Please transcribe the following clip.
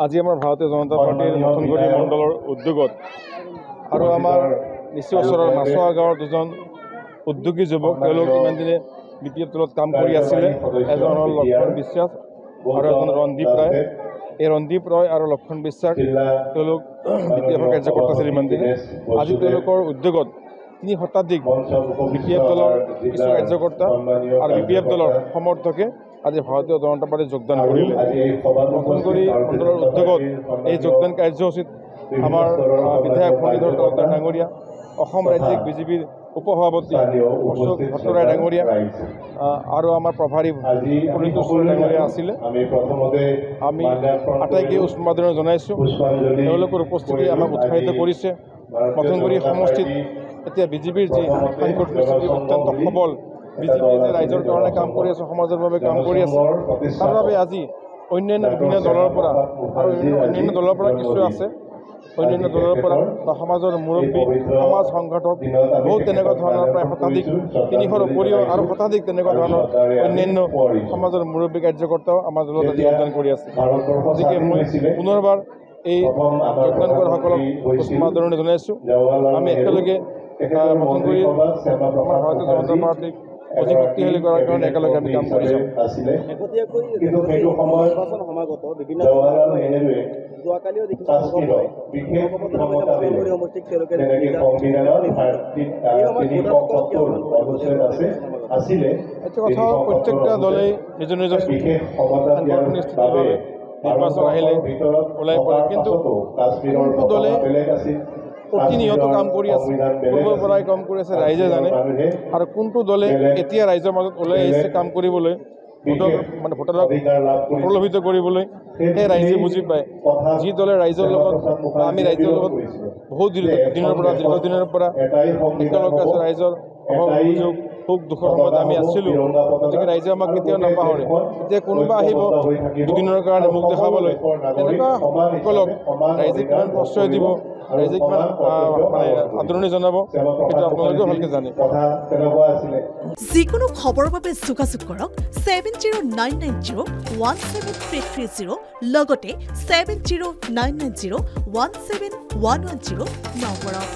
আজি আমাৰ ভাৰতীয় জনতা পাৰ্টিৰ নতুনগুৰি মণ্ডলৰ উদ্যোগত আৰু আমাৰ নিচেই ওচৰৰ মাছুৱা গাঁৱৰ দুজন উদ্যোগী যুৱক তেওঁলোক ইমান দিনে BPF দলত কাম কৰি আছিলে। এজন হ'ল লক্ষণ বিশ্বাস আৰু এজন ৰন্দীপ ৰায়। এই ৰন্দীপ ৰায় আৰু লক্ষণ বিশ্বাস তেওঁলোক BPF কাৰ্যকৰ্তা আছিল ইমান দিনে। আজি তেওঁলোকৰ উদ্যোগত 3 শতাধিক BPF দলৰ কিছু কাৰ্যকৰ্তা আৰু BPF দলৰ সমৰ্থকে আজি ভাৰতীয় জনতা পাৰ্টিত যোগদান কৰিলে। নতুনগুৰি মণ্ডলৰ উদ্যোগত এই যোগদান কাৰ্যসূচীত আমাৰ বিধায়ক ফণীধৰ তালুকদাৰ ডাঙৰীয়া, অসম ৰাজ্যিক বিজেপিৰ উপসভাপতি অশোক ভট্টৰায় ডাঙৰীয়া আৰু আমাৰ প্ৰভাৰী পুৰীন্দ্ৰ চুৰ ডাঙৰীয়া আছিলে। আমি আটাইকে উষ্মাদৰণি জনাইছোঁ। তেওঁলোকৰ উপস্থিতি আমাক উৎসাহিত কৰিছে। নতুনগুৰি সমষ্টিত এতিয়া বিজেপিৰ যি সাংগঠনিক স্থিতি অত্যন্ত সবল। বিজেপিয়ে যে ৰাইজৰ কাৰণে কাম কৰি আছে, সমাজৰ বাবে কাম কৰি আছে, তাৰ বাবে আজি অন্যান্য বিভিন্ন দলৰ পৰা আৰু অন্যান্য দলৰ পৰা কিছু আছে, অন্যান্য দলৰ পৰা বা সমাজৰ মুৰব্বী, সমাজ সংগঠক বহুত তেনেকুৱা ধৰণৰ প্ৰায় শতাধিক 300ৰ উপৰিও আৰু শতাধিক তেনেকুৱা ধৰণৰ অন্যান্য সমাজৰ মুৰব্বী কাৰ্যকৰ্তাও আমাৰ দলত আজি যোগদান কৰি আছে। গতিকে মই পুনৰবাৰ এই যোগদান কৰাসকলক উষ্মাদৰণি জনাইছোঁ। আমি একেলগে নতুনগুৰি আমাৰ ভাৰতীয় জনতা পাৰ্টিক অধিক শক্তিশালী কৰাৰ কাৰণে একেলগে আমি কাম কৰি যাম। যোৱাকালিও এটা কথা প্ৰত্যেকটা দলেই নিজৰ নিজৰ সাংগঠনিক স্থিতিভাৱে নিৰ্বাচন আহিলে ওলাই পৰে, কিন্তু কোনটো দলে প্ৰতিনিয়ত কাম কৰি আছে, পূৰ্বৰ পৰাই কাম কৰি আছে, ৰাইজে জানে। আৰু কোনটো দলে এতিয়া ৰাইজৰ মাজত ওলাই আহিছে কাম কৰিবলৈ, ভোটাৰক প্ৰলোভিত কৰিবলৈ, সেই ৰাইজে বুজি পায়। যি দলে ৰাইজৰ লগত আমি ৰাইজৰ লগত বহুত দিনৰ পৰা দীৰ্ঘদিনৰ পৰা একেলগে আছে, ৰাইজৰ অভাৱ অভিযোগ সুখ দুখৰ সময়ত আমি আছিলোঁ। গতিকে ৰাইজে আমাক কেতিয়াও নাপাহৰে। এতিয়া কোনোবা আহিব দুদিনৰ কাৰণে মুখ দেখাবলৈ, তেনেকুৱা সকলক ৰাইজে কিমান প্ৰশ্ৰয় দিব, ৰাইজে কিমান আদৰণি জনাব, সেইটো আপোনালোকেও ভালকৈ জানে। যিকোনো খবৰৰ বাবে যোগাযোগ কৰক 7099017330 লগতে 7099017110 নম্বৰত।